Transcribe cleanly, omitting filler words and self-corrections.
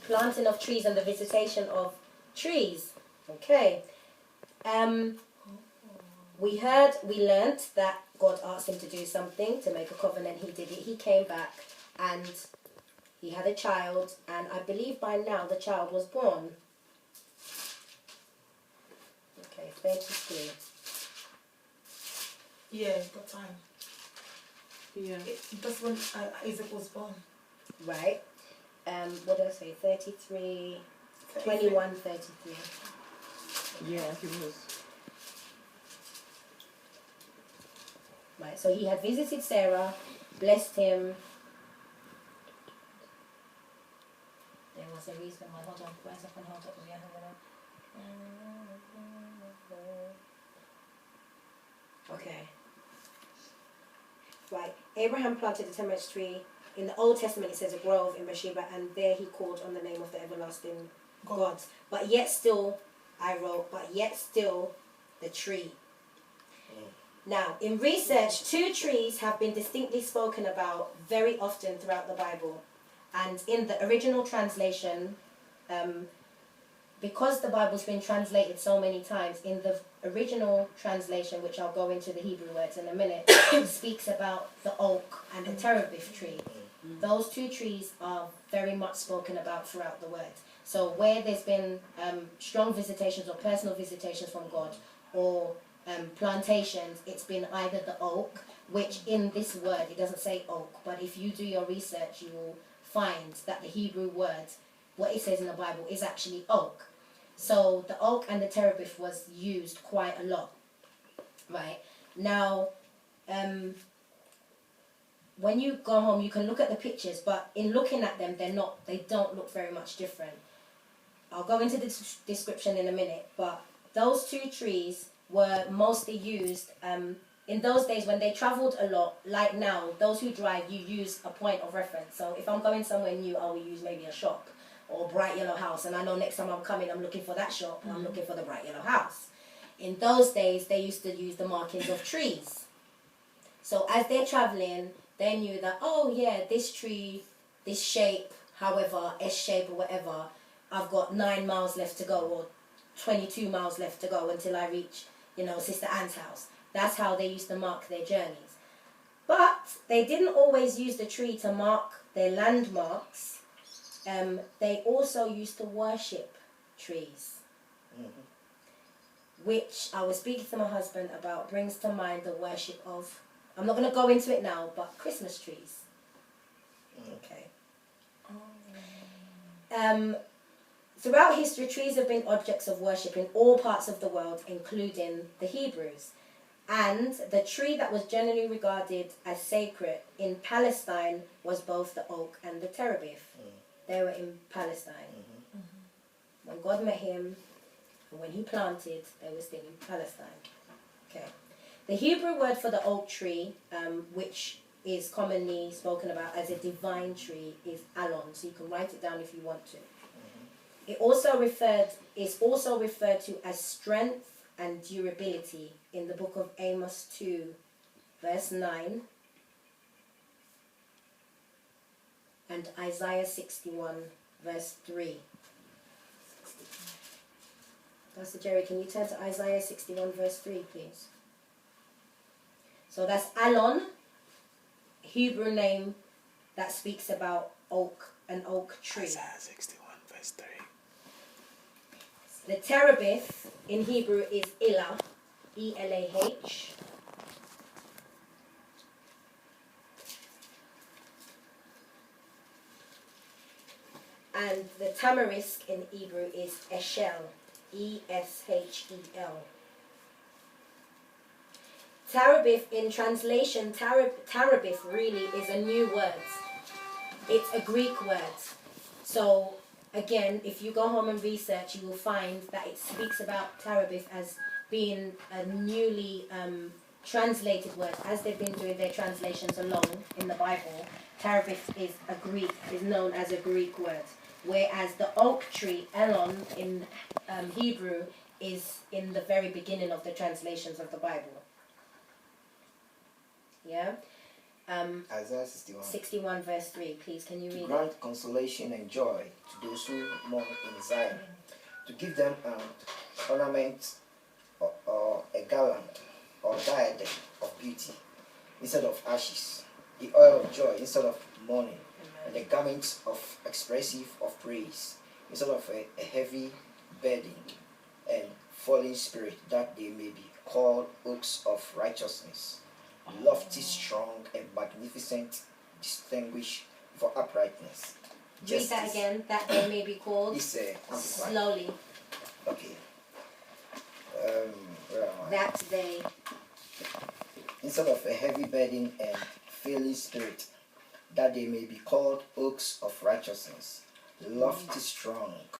planting of trees and the visitation of trees. Okay. We learned that God asked him to do something, to make a covenant. He did it. He came back and he had a child, and I believe by now the child was born. Okay, 33. Yeah, got time. Yeah. That's when Isaac was born. Right. What did I say? 33, 21, 33. Yeah, he was. Right, so he had visited Sarah, blessed him. There was a reason why. Hold on, where's up and hold up? Okay. Right, Abraham planted a tamarisk tree. In the Old Testament it says a grove in Beersheba, and there he called on the name of the everlasting God. But yet still, the tree. Now, in research, two trees have been distinctly spoken about very often throughout the Bible. And in the original translation, because the Bible's been translated so many times, in the original translation, which I'll go into the Hebrew words in a minute, speaks about the oak and the terebinth tree. Those two trees are very much spoken about throughout the word. So where there's been strong visitations or personal visitations from God, or plantations, it's been either the oak, which in this word, it doesn't say oak, but if you do your research, you will find that the Hebrew word, what it says in the Bible, is actually oak. So the oak and the terebinth was used quite a lot, right? Now, when you go home, you can look at the pictures, but in looking at them, they don't look very much different. I'll go into the description in a minute, but those two trees were mostly used in those days when they traveled a lot. Like now, those who drive, you use a point of reference. So if I'm going somewhere new, I will use maybe a shop or a bright yellow house, and I know next time I'm coming, I'm looking for that shop, and I'm looking for the bright yellow house. In those days, they used to use the markings of trees. So as they're traveling, they knew that, oh yeah, this tree, this shape, however, S shape or whatever, I've got 9 miles left to go, or 22 miles left to go until I reach, Sister Anne's house. That's how they used to mark their journeys. But they didn't always use the tree to mark their landmarks. They also used to worship trees. Which I was speaking to my husband about, brings to mind the worship of, I'm not going to go into it now, but Christmas trees. Okay. Throughout history, trees have been objects of worship in all parts of the world, including the Hebrews. And the tree that was generally regarded as sacred in Palestine was both the oak and the terebinth. They were in Palestine. When God met him, and when he planted, they were still in Palestine. Okay. The Hebrew word for the oak tree, which is commonly spoken about as a divine tree, is alon. So you can write it down if you want to. It is also referred to as strength and durability in the book of Amos 2, verse 9, and Isaiah 61, verse 3. Pastor Jerry, can you turn to Isaiah 61, verse 3, please? So that's alon, Hebrew name that speaks about an oak tree. Isaiah 61, verse 3. The terebinth in Hebrew is Elah, E-L-A-H. And the tamarisk in Hebrew is Eshel, E-S-H-E-L. Terebinth, in translation, terebinth really is a new word. It's a Greek word. So, again, if you go home and research, you will find that it speaks about terebinth as being a newly translated word. As they've been doing their translations along in the Bible, terebinth is known as a Greek word. Whereas the oak tree, elon, in Hebrew, is in the very beginning of the translations of the Bible. Yeah? Isaiah 61. 61 verse 3, please. Can you To read it? grant consolation and joy to those who mourn in Zion, to give them an ornament or a garland or diadem of beauty instead of ashes, the oil of joy instead of mourning, and the garment of expressive of praise instead of a heavy burden and falling spirit, that they may be called oaks of righteousness, lofty, strong, and magnificent, distinguished for uprightness. Read that again. That they may be called. It's amplified. Slowly. Okay. Where am I? That they. Instead of a heavy burden and failing spirit, that they may be called oaks of righteousness, lofty, strong,